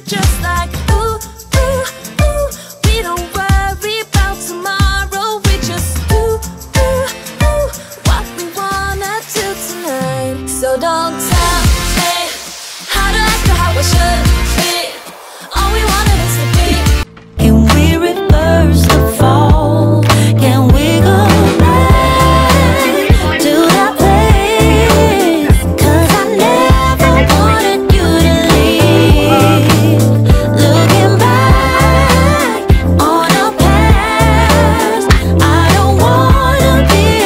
just like ooh, ooh, ooh. We don't worry about tomorrow. We just ooh, ooh, ooh. What we wanna do tonight. So don't tell me how to act or how I should be. All we wanted is to be. Can we reverse the fall? Can we go back to that place? 'Cause I never wanted you to leave. Looking back on our past, I don't wanna be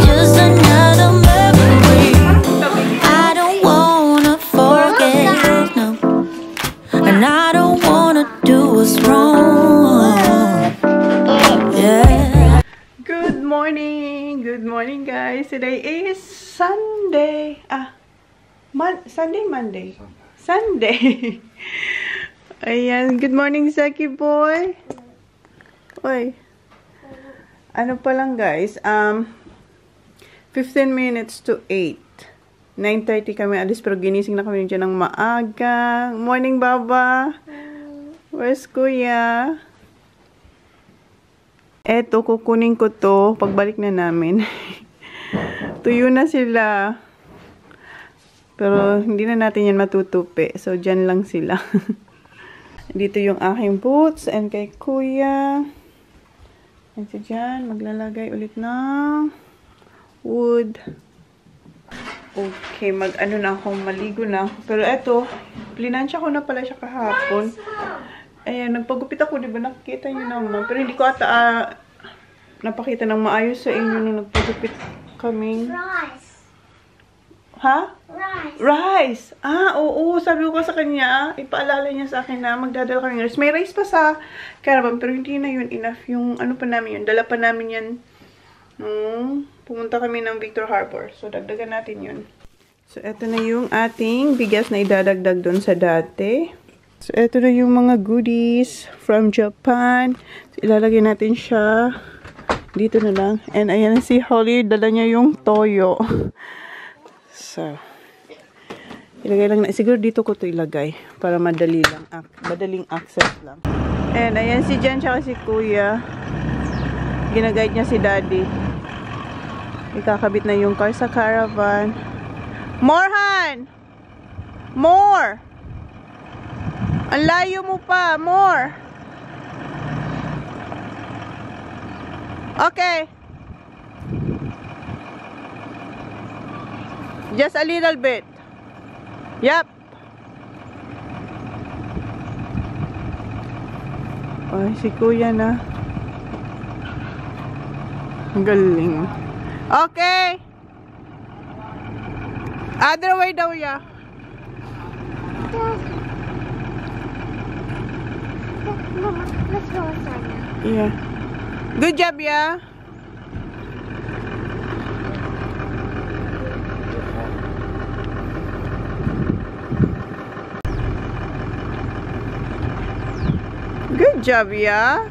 just another memory. I don't wanna forget, no. And I don't wanna do what's wrong. Yeah. Good morning guys. Today is Sunday. Sunday. Ayan, good morning Zaki boy. Oy. Ano pa lang guys, 15 minutes to 8. 9:30 kami alis pero ginising na kami dyan ng maaga. Morning baba. Where's kuya? Eto, kukunin ko to pagbalik na namin. Tuyo na sila. Pero hindi na natin yan matutupi. So, dyan lang sila. Dito yung aking boots. And kay kuya. And si dyan, maglalagay ulit ng wood. Okay, mag-ano na ako, maligo na ako. Pero eto, plinansya ko na pala siya kahapon. Ayan, nagpagupit ako, diba? Nakikita nyo naman. Pero hindi ko ata napakita ng maayos sa inyo nung nagpagupit kaming. Rice. Ha? Rice. Rice! Oo. Sabi ko sa kanya, ipaalala niya sa akin na magdadala kami ng rice. May rice pa sa caravan, pero hindi na yun enough. Yung ano pa namin yun, dala pa namin yan. Pumunta kami ng Victor Harbor. So, dagdagan natin yun. So, eto na yung ating bigas na idadagdag doon sa dati. So, eto na yung mga goodies from Japan. So, ilalagay natin siya. Dito na lang. And ayan si Holly, dala niya yung toyo. So, ilagay lang na. Siguro dito ko to ilagay. Para madali lang. Madaling access lang. And ayan si Jan tsaka si Kuya. Ginaguide niya si Daddy. Ikakabit na yung car sa caravan. More, Han! More! Ang layo mo pa! More! Okay. Just a little bit. Yep. Ay, si Kuya na. Ang galing. Okay. Other way daw ya. Mama, let's go outside now. Yeah. Good job, ya. Good job, ya.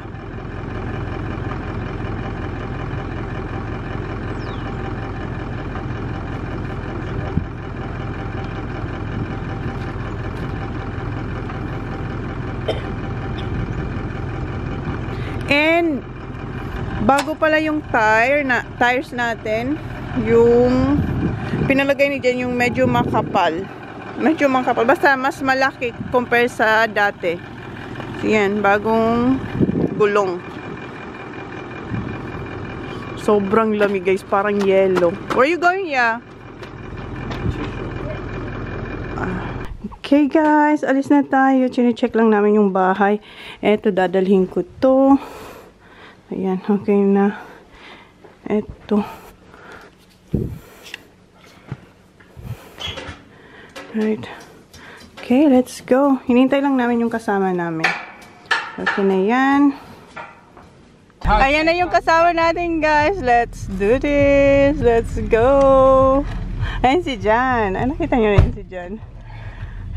And bago pala yung tires natin, yung pinalagay ni Jen yung medyo makapal. Medyo makapal. Basta mas malaki compare sa dati. So yan, bagong gulong. Sobrang lamig guys, parang yellow. Where are you going, ya? Okay guys, alis na tayo. Chine-check lang namin yung bahay. Eto, dadalhin ko to. Ayan, okay na. Eto. Right. Okay, let's go. Hinintay lang namin yung kasama namin. Okay na yan. Ayan na yung kasama natin guys. Let's do this. Let's go. Ayan si Jan. Nakita nyo rin si Jan.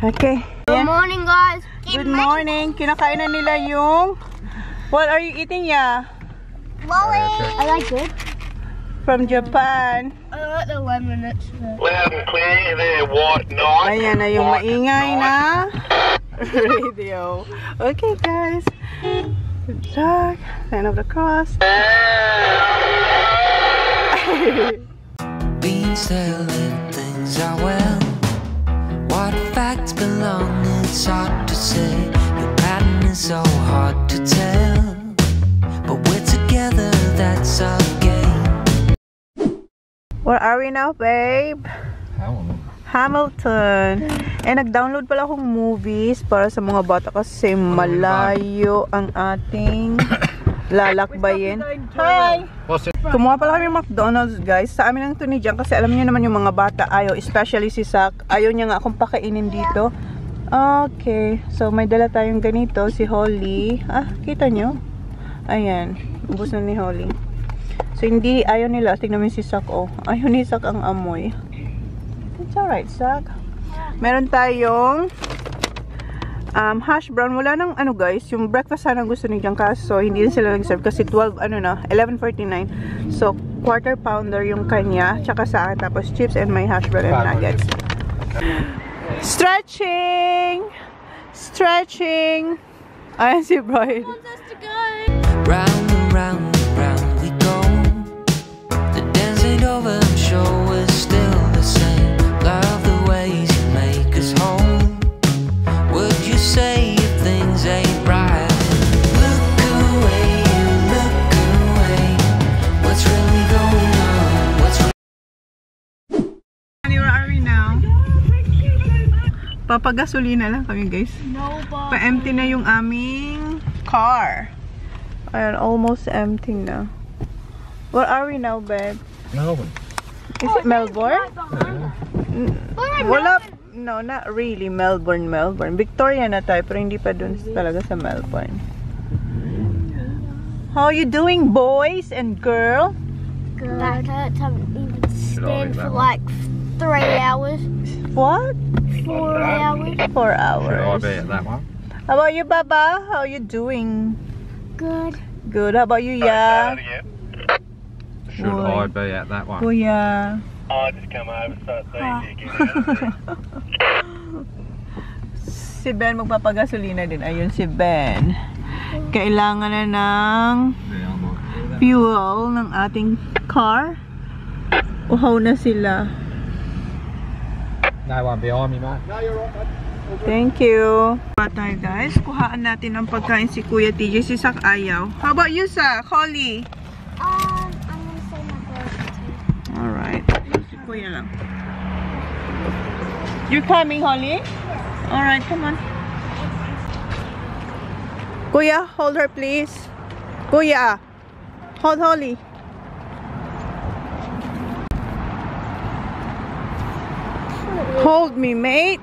Okay. Good morning, guys. Good morning. Kinakain na nila yung... What are you eating, ya? Lolly. I like it. From Japan. I like the lemonade. Loud and clear there, white knight. Ayan na yung maingay na radio. Okay, guys. Good luck. Sign of the cross. Beans telling things are well. What facts belong, it's hard to say. Your pattern is so hard to tell. But we're together, that's our game. Where are we now, babe? Hamilton. Nag-download pala akong movies para sa mga bata kasi malayo ang ating lalakbayin. Hi! Kumuha pala kami McDonald's, guys. Sa amin lang ito ni Jan kasi alam niyo naman yung mga bata ayaw, especially si Zach. Ayaw niya nga akong pakainin dito. Okay. So, may dala tayong ganito. Si Holly. Kita nyo? Ayan. Ubus na ni Holly. So, hindi ayaw nila. Tignan mo si Zach, oh. Ayaw ni Zach ang amoy. It's alright, Zach. Meron tayong hash brown. Wala nang guys, yung breakfast sana gusto ni Jan kaso hindi na sila nag-serve kasi 11:49. So, quarter pounder yung kanya, tsaka sa akin, tapos chips and my hash brown and nuggets. Stretching! Stretching! Ayan si Brian. Round and round and round we go. The dance ain't over, I'm sure we're still the same. Love the ways you make us whole. Would you say if things ain't right? Look away, what's really going on? Where are we now? Papagasolina lang kami, guys. Pa-empty na yung aming car. Ayan, almost empty na. Where are we now, babe? Melbourne. Is it Melbourne? Wala. No, not really Melbourne. Victoria na tayo, pero hindi pa dun talaga sa Melbourne. How are you doing, boys and girl? Good. Back hurts. I haven't even stand for like 3 hours. What? 4 hours. 4 hours. Should I be at that one? How about you, Baba? How are you doing? Good. Good. How about you, Ya? Should I be at that one? Kuya. I just come over so it's easy again. Si Ben magpapagasolina din. Ayun si Ben. Kailangan na ng fuel ng ating car. Uhaw na sila. No one behind me, mate. No, you're right, mate. Thank you. Tayo, guys. Kuhaan natin ng pagkain si Kuya TJ. Si Sak ayaw. How about you, Sak? Holly? I'm gonna say my favorite. Alright. Si Kuya lang. You're coming, Holly? Alright, come on. Kuya, hold her, please. Kuya, hold Holly. Hold me, mate.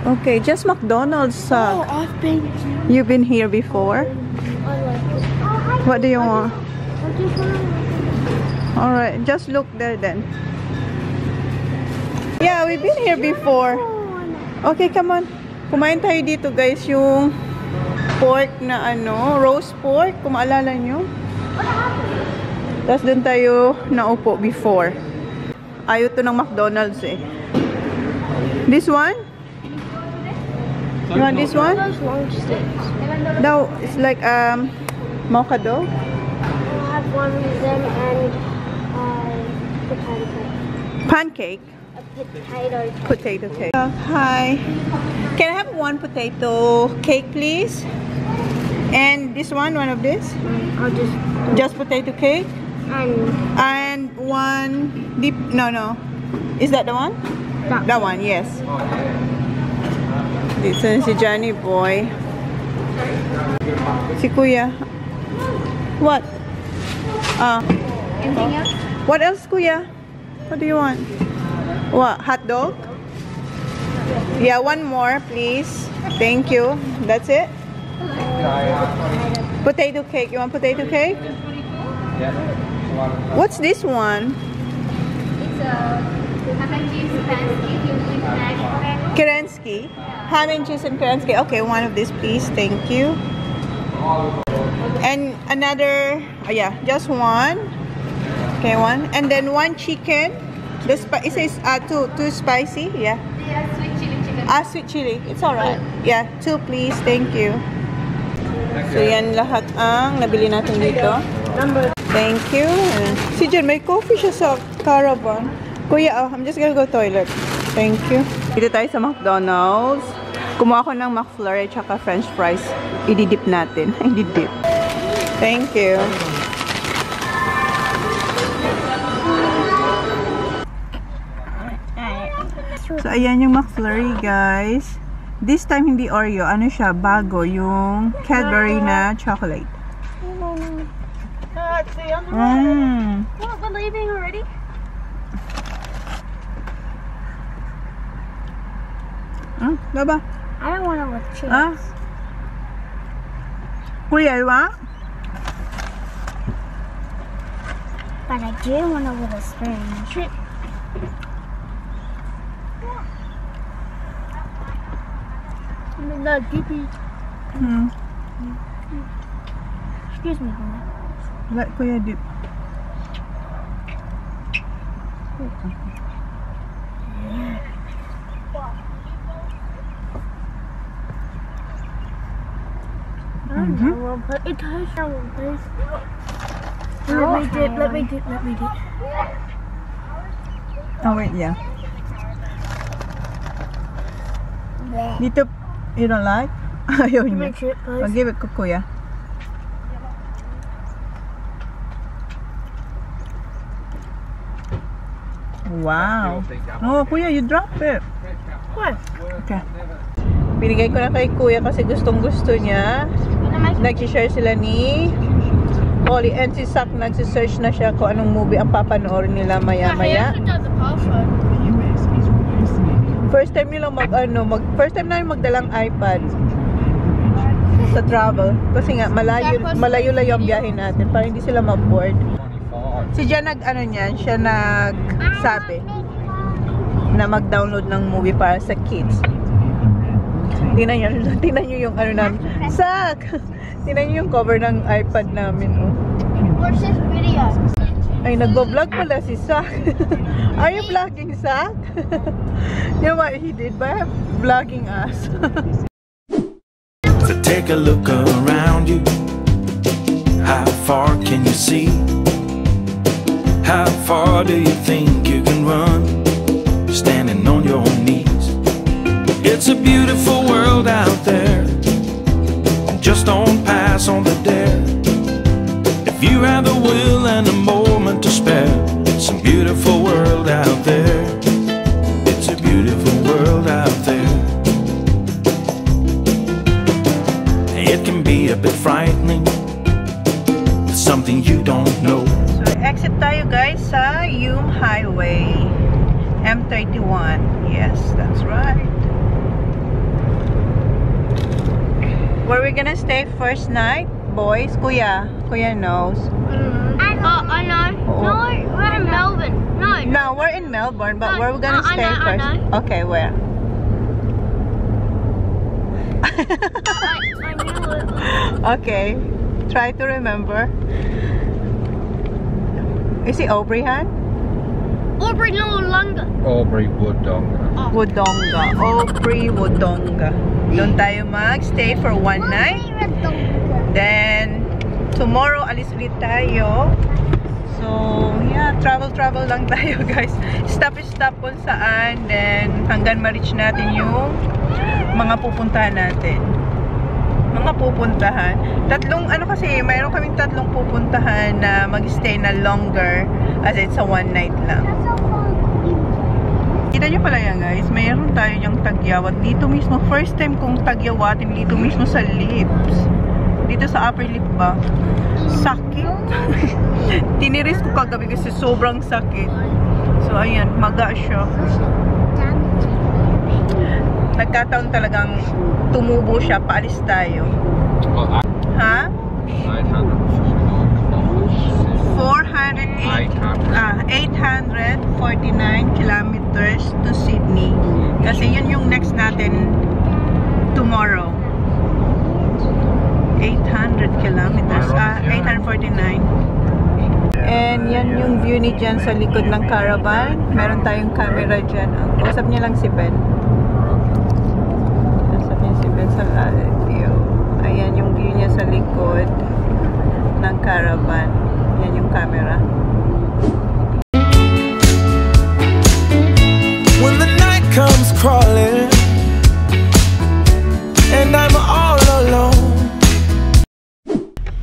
Okay, just McDonald's. Oh, I've been. You've been here before? I like it. What do you want? I just want Alright, just look there then. Yeah, we've been here before. Okay, come on. Kumain tayo dito, guys, yung pork na roast pork, kung maalala nyo. Tapos dun tayo naupo before. Ayaw to ng McDonald's eh. This one? You want this one? those long sticks. No, it's like mocha dough. I'll have one of them and potato cake. Pancake. A potato cake. Potato cake. Hi. Can I have one potato cake, please? And this one of this? I'll Just potato cake? and And one deep. No. Is that the one? That one, yes. This is si Johnny boy. Si Kuya. What? anything else? What else, Kuya? What do you want? What? Hot dog? Yeah, one more, please. Thank you. That's it? Potato cake. You want potato cake? What's this one? It's a ham and cheese Kerensky. Ham and cheese and Kerensky. Okay, one of these, please. Thank you. And another, yeah, just one. Okay, one. And then one chicken. It says too spicy. Yeah. Sweet chili chicken. Sweet chili. It's alright. Yeah, 2 please. Thank you. So yan lahat ang nabili natin dito. Thank you. Si Jen, may coffee siya sa caravan. Kuya, I'm just gonna go toilet. Thank you. Dito tayo sa McDonald's. Kumuha ko ng McFlurry at saka French fries. Ididip natin. Ididip. Thank you. So, ayan yung McFlurry, guys. This time, hindi Oreo. Ano siya? Bago. Yung Cadbury na chocolate. What, we're leaving already? Baba. I don't want it with chips. Kuya, you want? But I do want it with a spoon. No, Dippy. Excuse me, Hannah. Let Kuya dip. But it tastes so good. Let me dip. Oh, wait, yeah. Dito, you don't like? Ayaw niya. I'll give it to Kuya. Wow. Oh, Kuya, you drop it. What? Okay. Binigay ko na kay Kuya kasi gustong-gusto niya. Nag-share sila ni Holly and si Sak nagsisearch na siya kung anong movie ang papanoorin nila maya-maya. First time nila first time namin magdalang iPad sa travel. Kasi nga, malayo-layo ang biyahe natin para hindi sila ma-board. Si Jan siya nagsabi na mag-download ng movie para sa kids. Tingnan nyo yung namin. Sak! Tingnan nyo yung cover ng iPad namin. What's this video? Ay, nagbo-vlog pala si Sak. Are you vlogging, Sak? You know what he did by vlogging us? So take a look around you. How far can you see? How far do you think you can run? Standing on your knees. It's a beautiful world out there. Just don't pass on the dare. If you have the will and a moment to spare, it's a beautiful world out there. It's a beautiful world out there. It can be a bit frightening, something you don't know. So, exit tayo guys sa Hume Highway. M31. Yes, that's right. Where we gonna stay first night? Boys? Kuya knows. I know. No, we're in Melbourne. No, we're in Melbourne, but where we gonna stay first? I know. Okay, where? I knew it. Okay, try to remember. Is it Aubrey-Han? Aubrey no longer. Aubrey Wodonga. Aubrey Wodonga. Doon tayo mag-stay for one night. Then, tomorrow, alis ulit tayo. So, yeah, travel lang tayo, guys. Stop kung saan. Then, hanggang ma-reach natin yung mga pupuntahan natin. Mayroon kaming tatlong pupuntahan na mag-stay na longer as it's a one night lang. Kita nyo pala yan guys, mayroon tayo yung tagyawat dito mismo. First time kong tagyawatin dito mismo sa lips. Dito sa upper lip ba? Sakit. Tiniris ko kagabi kasi sobrang sakit. So ayan, maga siya. Nagkataon talagang tumubo siya, paalis tayo. Ha? 849 kilometers to Sydney. Kasi yun yung next natin tomorrow. 800 kilometers. 849. And yan yung view ni Jan sa likod ng caravan. Meron tayong camera dyan. Usap niya lang si Ben. Usap niya si Ben sa view. Ayan yung view niya sa likod ng caravan. Yan yung camera. When the night comes crawling and I'm all alone.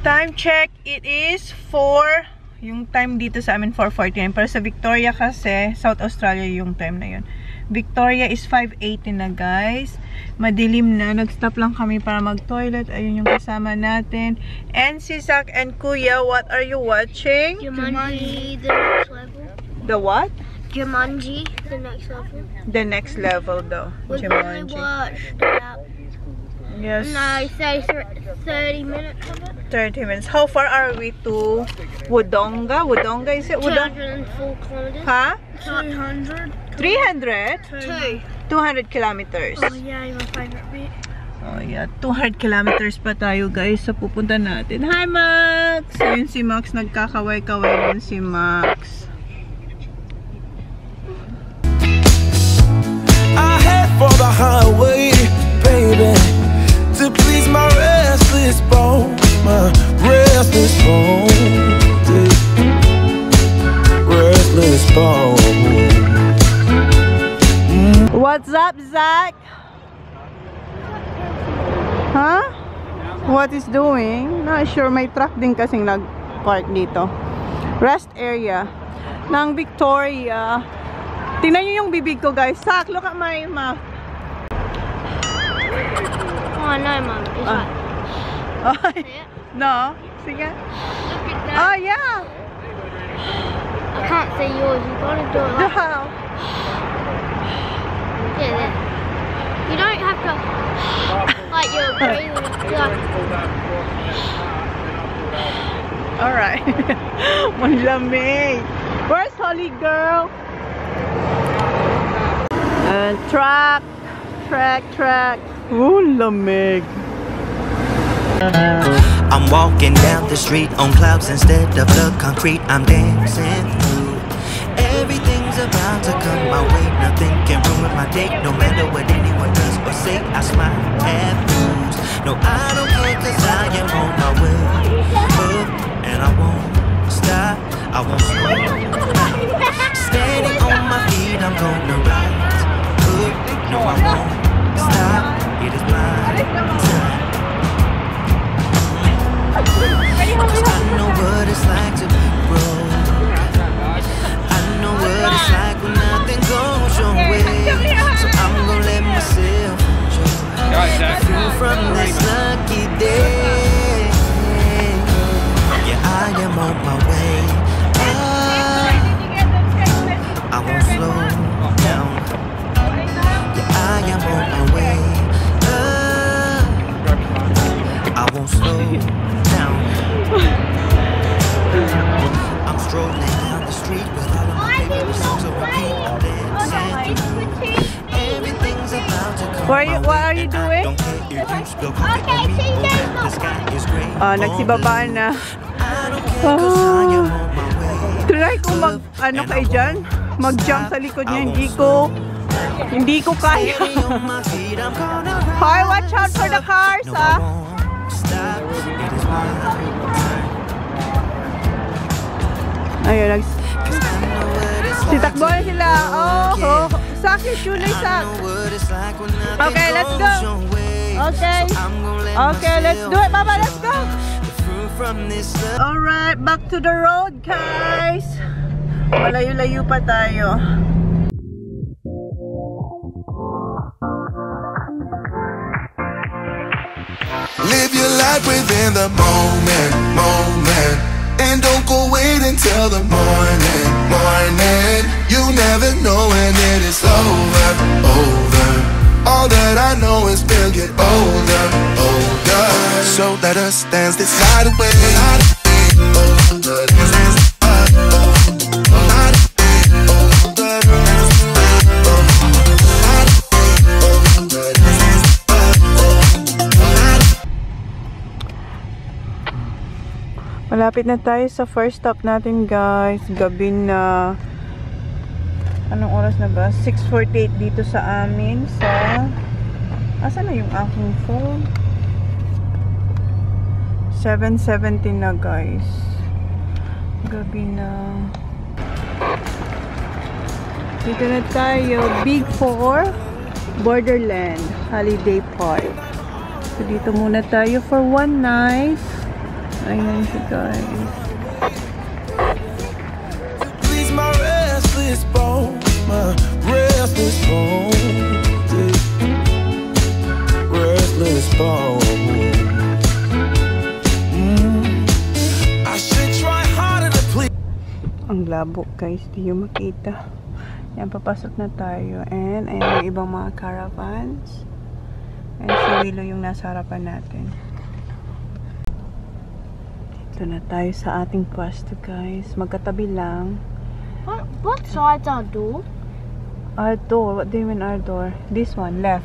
Time check, it is 4. Yung time dito sa amin 4:49. Pero sa Victoria kasi, South Australia yung time na yun. Victoria is 5:80 na guys. Madilim na. Nag-stop lang kami para mag-toilet. Ayun yung kasama natin. And si Zach and Kuya, what are you watching? Jumanji, the next level. The what? Jumanji, the next level. The next level daw. We only Jumanji. watched about, Yes. no, say 30 minutes of it. 30 minutes. How far are we to Wodonga? Wodonga, is it? 204 kilometers. Ha? 200. 300? 200 kilometers. Oh yeah, my favorite bit. Oh yeah, 200 kilometers pa tayo guys sa pupunta natin. Hi Max! Ayun si Max, nagkakaway-kaway din si Max. I head for the highway, baby, to please my restless bones, my restless bones, restless bones. What's up, Zach? Huh? What is doing? Not sure, may truck din kasing nag-park dito. Rest area ng Victoria. Tingnan nyo yung bibig ko guys. Zach, look at my mouth. Oh no, Mum. It's like, Oh, see it? no? Sige. Look at that. Oh, yeah. I can't see yours. You gotta do it like, Wow. yeah, there. You don't have to, like you're breathing. You're like, Alright. Malamig. Where's Holly girl? Track. Oh, lamig. I'm walking down the street on clouds instead of the concrete. I'm dancing through. Everything's about to come my way. Nothing can ruin my day. No matter what anyone does or say, I smile at fools. No, I don't care 'cause I am on my way up, and I won't stop. I won't slow down. Standing on my feet, I'm gonna rise up. No, I won't stop. It is my time. 'Cause I know what it's like to be broke. I know what it's like when nothing goes your way. So I'm gonna let myself enjoy through from this lucky day. Yeah, I am on my way. I won't slow down. Yeah, I am on my way. I won't slow down. I'm strolling down the street with all of my favorite songs on repeat. I'm dancing. Everything's about to come. What are you doing? Don't care if you spill coffee on me. The sky is gray. Nagsibabaan na. I don't care 'cause I am on my way. Try ko kayo dyan? Mag-jump sa likod niya. Hindi ko kaya. Hi, watch out for the cars, ha? Ayun, sitakbo na sila. Oh. Sak yung tunay, Sak. Okay, let's go. Okay, let's do it, Mama. Let's go. Alright, back to the road, guys. Malayo-layo pa tayo. Live your life within the moment, and don't go wait until the morning. You never know when it is over. All that I know is we'll get older. So let us dance this night away. Malapit na tayo sa first stop natin, guys. Gabi na. Anong oras na ba? 6:48 dito sa amin. Sa... Asan na yung aking phone? 7:17 na, guys. Gabi na. Dito na tayo. Big 4 Borderland Holiday Park. So, dito muna tayo for one night. Ayan siya, guys. Please my restless bones, my restless bones, restless bones. I should try harder to please. Ang labo, guys, di yung makita. Yan, papasok na tayo. And ayan yung ibang mga caravans. And si Willow yung nasa harapan natin. Dito na tayo sa ating pwesto, guys. Magkatabi lang. What side's our door? Our door? What do you mean our door? This one, left.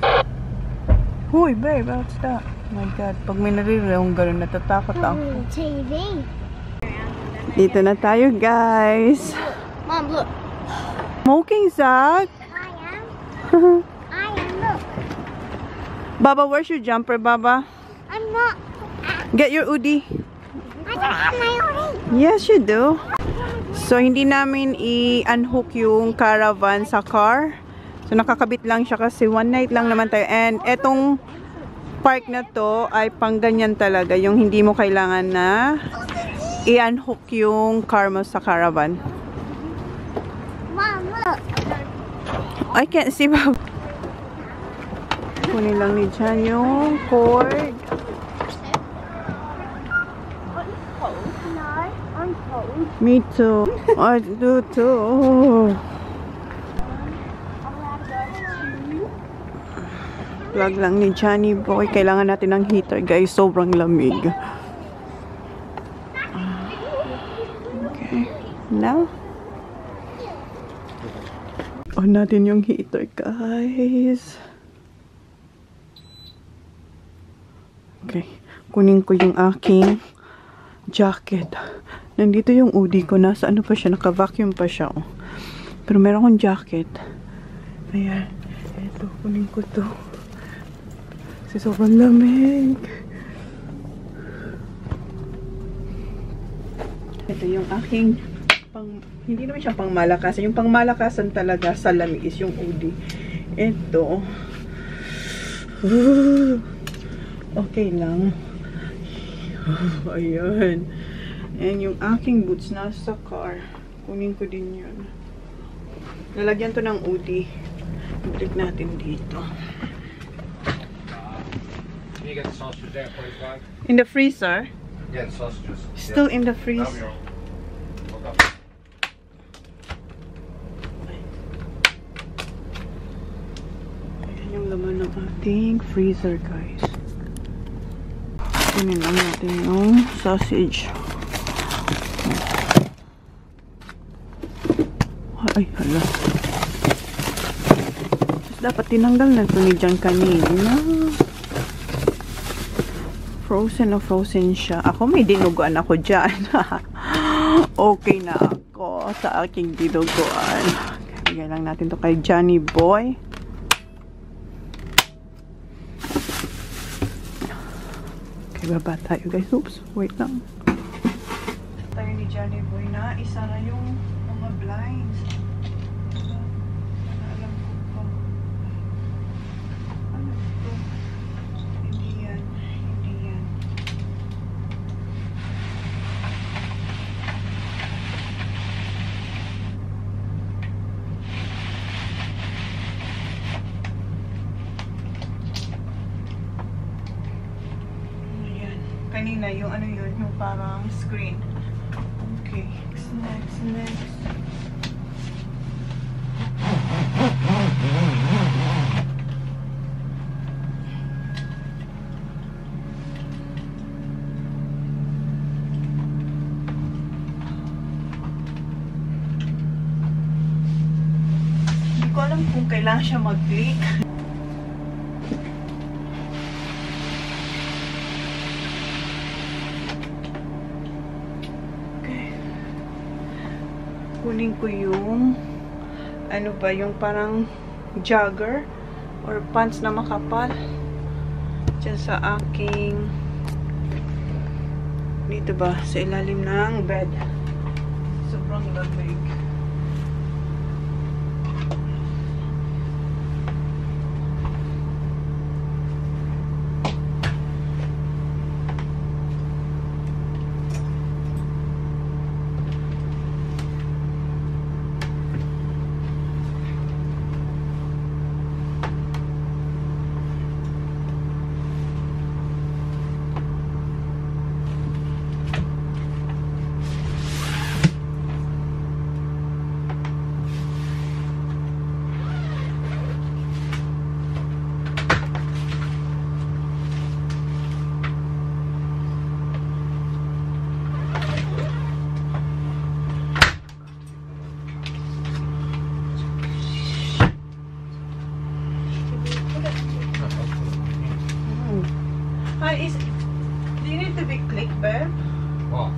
Huy, babe, what's that? Oh my God, pag may naririnig akong gano'n, natatakot ako. TV. Dito na tayo, guys. Mom, look. Smoking, Zach. I am. Look. Baba, where's your jumper, Baba? I'm not. Get your hoodie. I don't have my own. Yes, you do. So, hindi namin i-unhook yung caravan sa car. So, nakakabit lang siya kasi one night lang naman tayo. And etong park na to ay pang ganyan talaga. Yung hindi mo kailangan na i-unhook yung car mo sa caravan. Mom, look. I can't see, Baba. Kunin lang ni Jan yung cord. No, I'm cold. Me too. I do too. Plug lang ni Johnny Boy. Kailangan natin ng heater, guys. Sobrang lamig. Okay. Now, on natin yung heater, guys. Okay. Kunin ko yung aking jacket. Nandito yung hoodie ko. Nasa ano pa siya? Naka-vacuum pa siya. Oh. Pero meron akong jacket. Ayan. Ito. Kunin ko to. Kasi sobrang lamig. Ito yung aking hindi naman siya pangmalakasan. Yung pangmalakasan talaga sa lamig is yung hoodie. Ito. Okay lang. Ayan. Ayan yung aking boots nasa car. Kunin ko din yun. Lalagyan to ng hoodie. Balik natin dito. Can you get the sausages there, please, Mike? In the freezer? Yeah, the sausages. Still in the freezer. Ayan yung laman ng ating freezer, guys. Kunin lang natin yung sausage. Ay, hala. Dapat tinanggal na ito ni Jan kanina. Frozen na frozen siya. Ako may dinuguan ako dyan. Okay na ako sa aking dinuguan. Bigay lang natin to kay Johnny Boy. Okay, baba tayo, guys. Oops, wait lang. Tayo ni Johnny Boy na isa na yung mga blinds. Alam ko pa. Ano ito? Hindi yan. Hindi yan. Kanina, yung ano yun, yung parang screen. Okay, next. Hindi ko alam kung kailangan siya mag-click. kukunin ko yung ano ba, yung parang jogger or pants na makapal dyan sa aking dito ba, sa ilalim ng bed. Sobrang lamig. Do you need to be clicked, babe? What?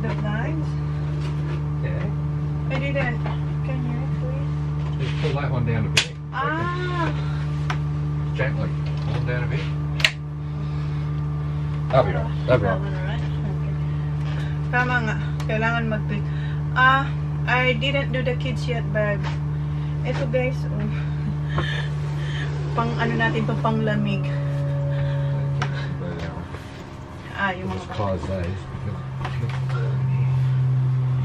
The blinds? Yeah. I didn't. Can you please? Just pull that one down a bit. Ah! Gently. Pull it down a bit. That'll be right. That'll be right. Okay. Tama nga. Kailangan mag-click. I didn't do the kids yet, babe. Ito guys, pang ano natin to, pang lamig. Yung mga Close those.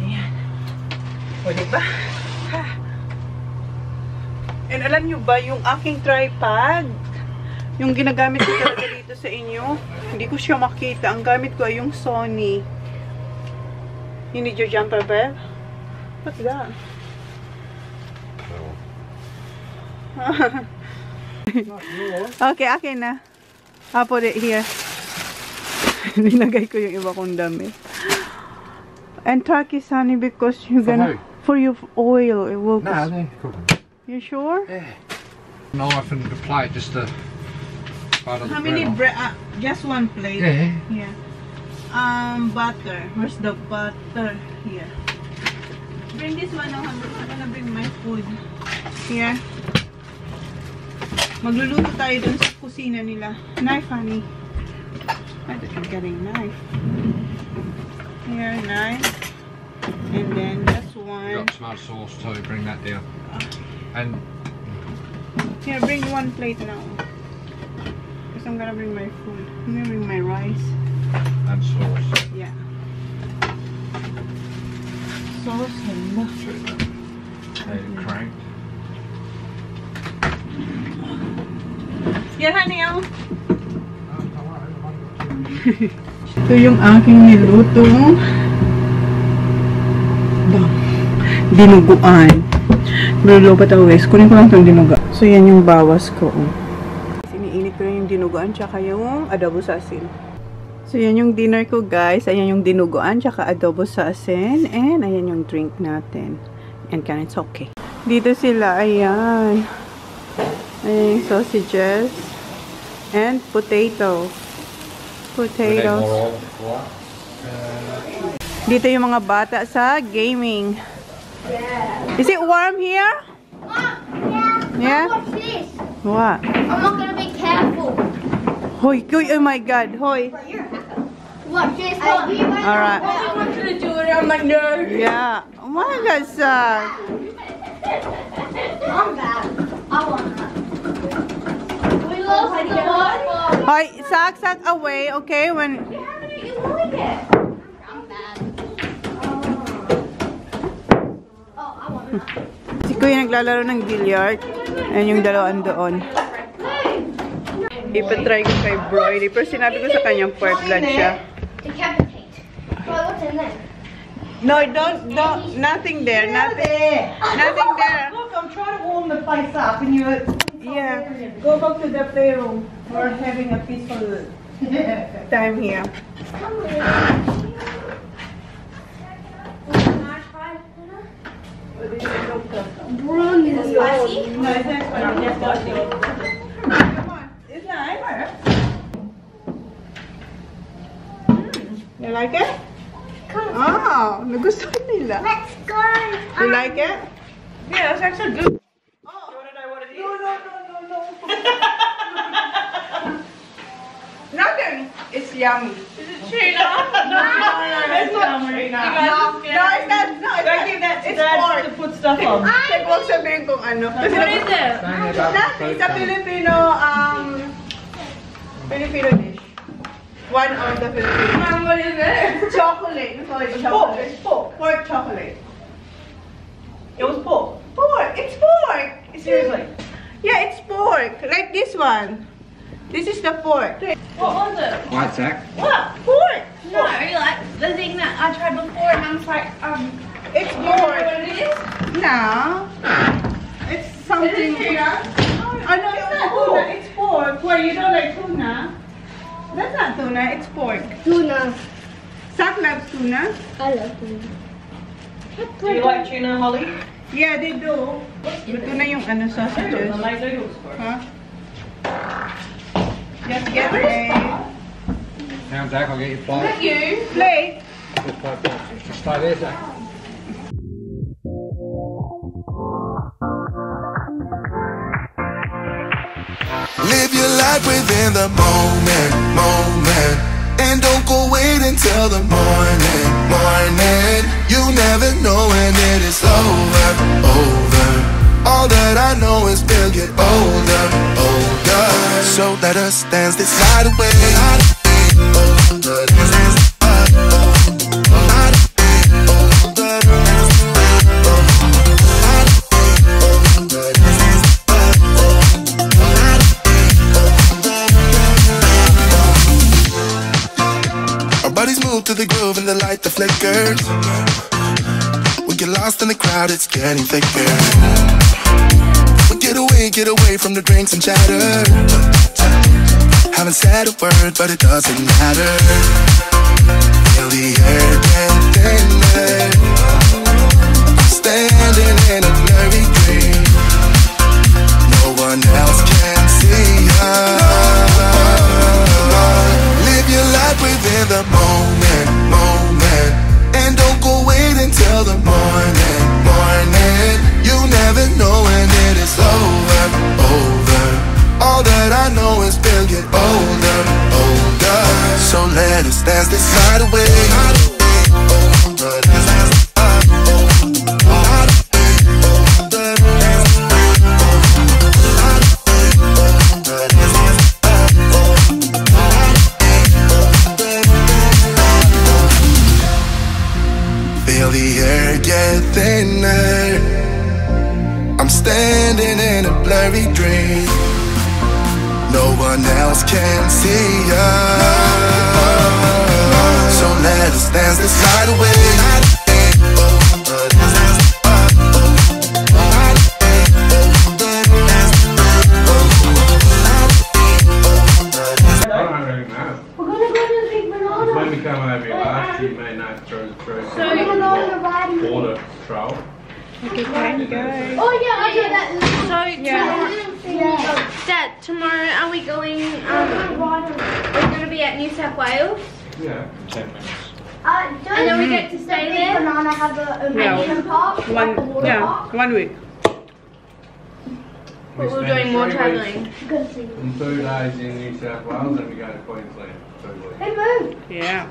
Ayan. O, diba? And alam nyo ba, yung aking tripod, yung ginagamit ko talaga dito sa inyo, hindi ko siya makita. Ang gamit ko ay yung Sony. You need your jumper, babe? What's that? Okay, akin na. I'll put it here. Nilagay ko yung iba kong damit. And Turkey, honey, because you're gonna... For your oil, it will... No, they're cooking. You sure? Yeah. Knife and the plate, just a part of the How many bread. just one plate? Yeah. Yeah. Butter. Where's the butter? Here. Bring this one now, honey. I'm gonna bring my food. Here. Magluluto tayo dun sa kusina nila. Knife, honey. I thought you were getting a knife. Here, knife. And then this one. You've got tomato sauce too, bring that down. And here, bring one plate now. Because I'm gonna bring my food. I'm gonna bring my rice. and sauce. Yeah. Sauce and Cranked. Yeah, honey, oh. Ito yung aking nilutong dinuguan. Nilulubat ako guys. Kunin ko lang itong dinuga. So yan yung bawas ko. Siniinit ko yung dinuguan tsaka yung adobo sa asin. So yan yung dinner ko guys. Ayan yung dinuguan tsaka adobo sa asin. And ayan yung drink natin. And can it's okay. Dito sila. Ayan. Ayan yung sausages. And potato. Potatoes. Dito yung mga bata sa gaming. Yeah. Is it warm here? Yeah? Watch this. What? I'm not gonna be careful. Hoy, oh my god, hoy. Watch this. Alright. I want you to do it on my nerves. Yeah. Oh my god, Sak. I'm bad. I want that. We lost the one. Hoy, Sak away, okay? When... You haven't eaten one yet. I'm bad. Oh, I want that. Si Kuya naglalaro ng billiard. Ayan yung dalawang doon. Ipatry ko kay Broily. Pero sinabi ko sa kanyang part blood siya. Decapitate. Well, what's in there? No, don't, nothing there. Nothing there. Look, I'm trying to warm the place up and you're... Yeah, go back to the playroom. We're having a peaceful time here. Run, is it spicy? No, it's not spicy. Just spicy. Come on, it's nice. You like it? Come on. Ah, Yeah, nagustuhan nila. Let's go. You like it? Yeah, it's actually good. Oh. You want to know what it is? No. Nothing. It's yummy. Is it tuna? No, it's not tuna. No, it's not. No, it's Don't not. give that to It's Dad pork. to put stuff on. Like, huwag sabihin kung ano. Kasi What is it? It's a Filipino, Filipino dish. One of the Filipino. Mom, what is it? Chocolate. We call it Pork. chocolate. It's pork. Pork chocolate. It was pork. Pork. It's pork. Seriously. Yeah, it's pork. Like this one. This is the pork. What was it? White sack. What? Pork. No, like the thing that I tried before, and I was like, It's You know pork. what it is? No. It's something. Is it tuna? Oh no, it's not tuna. It's pork. Why you don't like tuna? That's not tuna. It's pork. Tuna. Zach loves tuna. I love tuna. Do you like tuna, Holly? Yeah, they do. Ito na yung ano sausages. I make noodles for it. Huh? Just get a Now, Zach, I'll get your plate. Thank you. plate. Just plate, just stay there, Zach. Live your life within the moment, moment. And don't go wait until the morning, morning. You never know when it is over, over. All that I know is we'll get older, older. So let us dance this night away. Our bodies move to the groove and the light that flickers. We get lost in the crowd, it's getting thicker. We get away from the drinks and chatter. Haven't said a word, but it doesn't matter. Feel the air get thinner. I'm standing in a blurry dream. No one else can see us. Live your life within the moment, moment. And don't go wait until the morning, morning. You never know when it is over, over. All that I know is we'll get older, older. So let us dance this night away. Feel the air get thinner. I'm standing in a blurry dream. No one else can see us. So let us dance this night away. We're gonna go to the big banana. When we come over here last, you may not throw We're gonna go on the ride. border patrol. Okay, fine, guys. Oh yeah, I did that. So Dad, tomorrow are we going? We're going to be at New South Wales, Yeah, 10 minutes. And then we get to stay there. Banana have a Yeah. amusement park, like a One, water yeah, park. 1 week. But we're spend doing more 3 travelling. weeks Good to see you. and 2 days in New South Wales, then we go to Queensland 2 weeks. Hey, move. Yeah.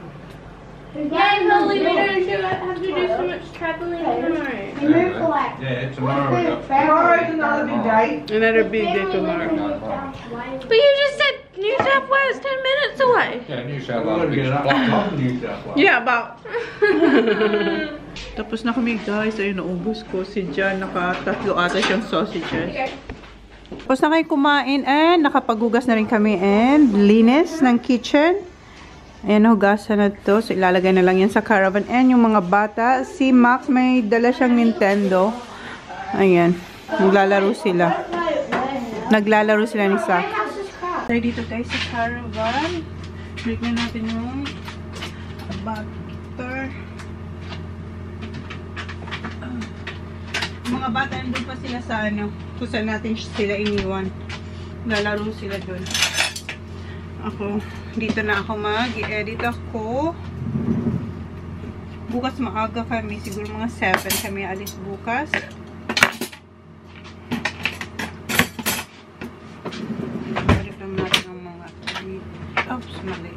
Yay, Molly, we don't have to do so much travelling tomorrow. Hey, move for like. Yeah, tomorrow we got Tomorrow's another big day. Another big day tomorrow. But you just said New South Wales 10 minutes away. Yeah, New South we're going Wales. to get up to New South Wales. Yeah, about. Tapos na kami guys. Ayun, naubos ko. Si John, nakatatlo ata siyang sausages. Tapos na kayo kumain and nakapaghugas na rin kami and linis ng kitchen. Ayan, hugasan na to. So, ilalagay na lang yan sa caravan. And yung mga bata, si Max may dala siyang Nintendo. Ayan, naglalaro sila. Naglalaro sila ni Zach. Tayo dito guys sa caravan. Break na natin yung butter. Mga bata, nandun pa sila sa ano, kung saan natin sila iniwan. Lalaro sila dun. Ako, dito na ako mag-i-edit ako. Bukas maaga kami. Siguro mga 7 kami alis bukas. Balik lang natin ang mga... Oops, mali.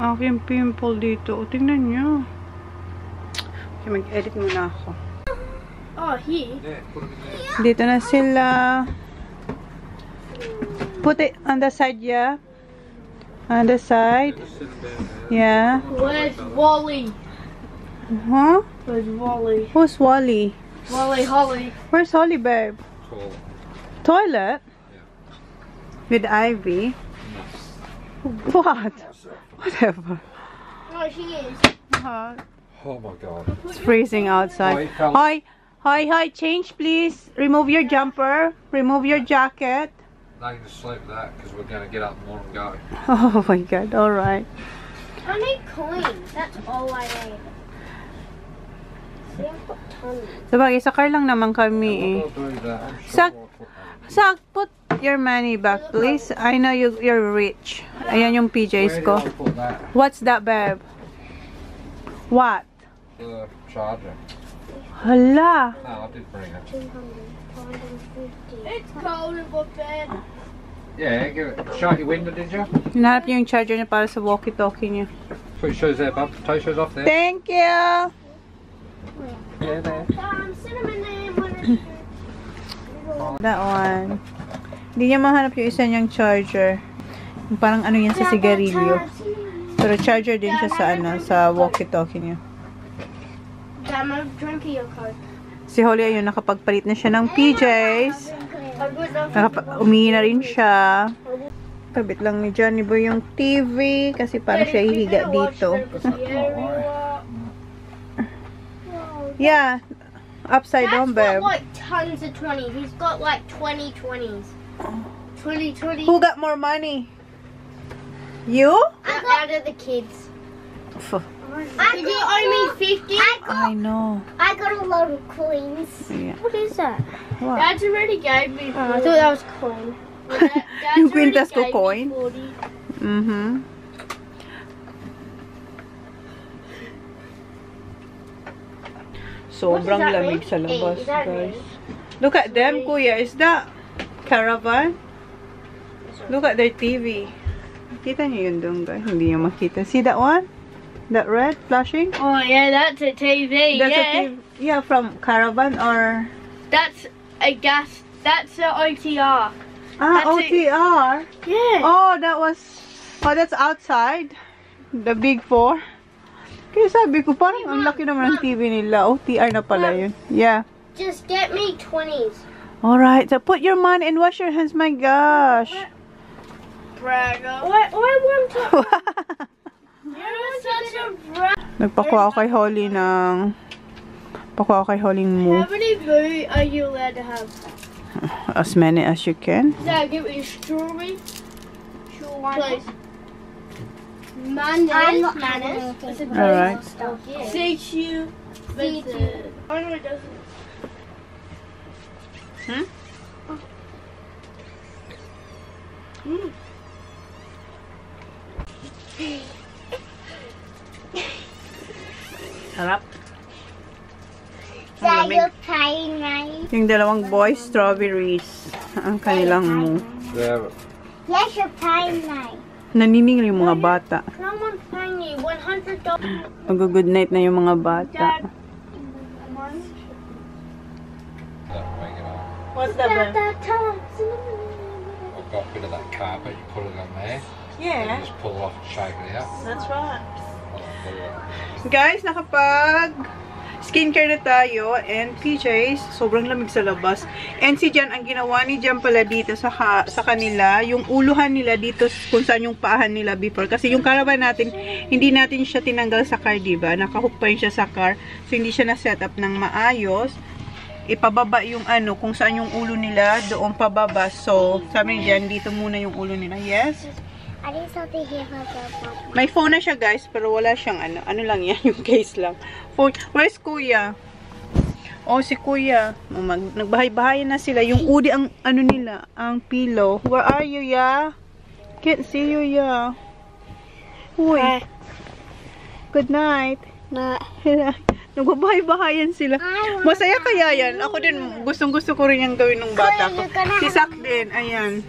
Aking pimple dito. O, tingnan nyo. Okay, mag-edit muna ako. Oh, here. Dito na sila. Put it on the side, yeah. On the side. Yeah. Where's Wally? Huh? Where's Wally? Who's Wally? Wally Holly. Where's Holly, babe? Toilet? With Ivy? What? Whatever. Oh, she is. Oh my god. It's freezing outside. Hi, hi, hi. Change, please. Remove your jumper. Remove your jacket. They can just sleep with that because we're going to get up in the morning and go. Oh my god. All right. I need coins. That's all I need. See, I've got tons. Sabagay, sa car lang naman kami eh. I'll do that. I'm sure Sak, I'll put that in. Sak, put your money back, please. I know you're rich. Ayan yung PJs Where ko. did I put that? What's that, babe? What? The charger. Hala. No, I did bring it. 200, 250. It's cold in my bed. Yeah, give it. Shut your window, did you? Hinahanap niyo yung charger niya para sa walkie-talkie niya. Put your shoes there, bub. Toe shoes off there. Thank you! Yeah, there. Cinnamon name. That one. Hindi niya mahanap yung isa niyang charger. Yung parang ano yan sa sigarilyo. Pero charger din siya sa ano, sa walkie-talkie niya. Dad, I'm drinking your Coke. Si Holly ayun, nakapagpalit na siya ng PJs. Umihi na rin siya. Kabit lang ni Johnny Boy yung TV kasi parang siya hihiga dito. Yeah. Upside down, babe. He's got like tons of 20s. He's got like 20 20s. 20. Who got more money? You? Out of the kids. Did you owe me 50? I know. I got a lot of coins. Yeah. What is that? What? Dad's already gave me 40. I thought that was coin. Dad's Yung already kwintas ko gave me coin? 40. Mm-hmm. Sobrang What does that lamig mean? sa labas, Is that guys. mean? Look at them, kuya. Is that caravan? Look at their TV. Kita niyo yun doon, guys. Hindi niyo makita. See that one? That red flashing? Oh yeah, that's a TV. That's yeah. a TV. Yeah, from caravan or... That's a gas. That's a OTR. Ah, That's OTR. Yeah. Oh, that was... Oh, that's outside. The big 4. Kaya sabi ko, parang ang laki naman ng TV nila. OTR na pala yun. Yeah. Just get me 20s. Alright, so put your money and wash your hands. My gosh. Bragger. I want to. You're such a brag. Nagpakuha ako kay Holly ng... Pakuha ako kay Holly How mo. many food are you allowed to have? As many as you can. Dad, give me a strawberry. Sure, Please. I'm not Manners. having Alright. Six you. Oh no, it doesn't. Hmm? Sarap. Ang lamig. Yung dalawang boys, strawberries. Ang kanilang mo. There. Yes, you're paying me. Naniningil yung mga bata. Someone's paying you $100. Mag-good night na yung mga bata. What's that, I've got a bit of that carpet, you put it on there. Yeah. You just pull it off and shake it out. That's right. Guys, nakapag skincare na tayo and PJs, sobrang lamig sa labas. And si Jan, ang ginawa ni Jan pala dito sa kanila, yung uluhan nila dito kung saan yung paahan nila before. Kasi yung caravan natin, hindi natin siya tinanggal sa car, diba? Nakahook pa yun siya sa car. So, hindi siya na-set up ng maayos. Ipababa yung ano, kung saan yung ulo nila, doon pababa. So, sabi ni Jan, dito muna yung ulo nila. Yes? I need something here for the May phone na siya, guys, pero wala siyang ano. Ano lang yan, yung case lang. Phone. Where's Kuya? Oh, si Kuya. Nagbahay-bahay na sila. Yung udi ang ano nila, ang pillow. Where are you, ya? Can't see you, ya. Uy. Good night. Nagbabahay-bahayan sila. Masaya kaya yan. Ako din, gustong-gusto ko rin yung gawin ng bata ko. Si Sak din. Ayan.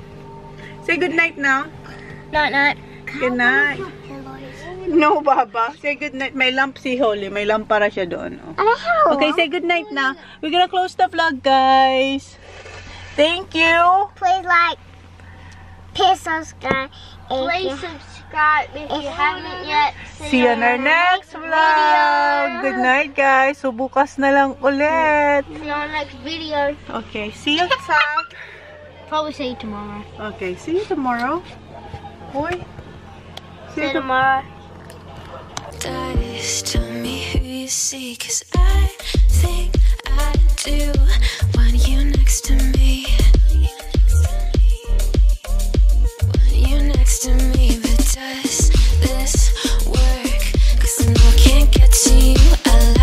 Say good night now. Night. Good night. No, Baba. Say good night. May lamp si Holly. May lampara siya doon. Oh. Okay, say good night na. We're gonna close the vlog, guys. Thank you. Please like, please subscribe. Please subscribe if you haven't yet. See you on our next vlog. Good night, guys. So, bukas na lang ulit. See you on the next video. Okay, see you, Sak. Probably see you tomorrow. Okay, see you tomorrow. Boy. See you tomorrow. Dice, tell me who you see, 'cause I think I do want you next to me.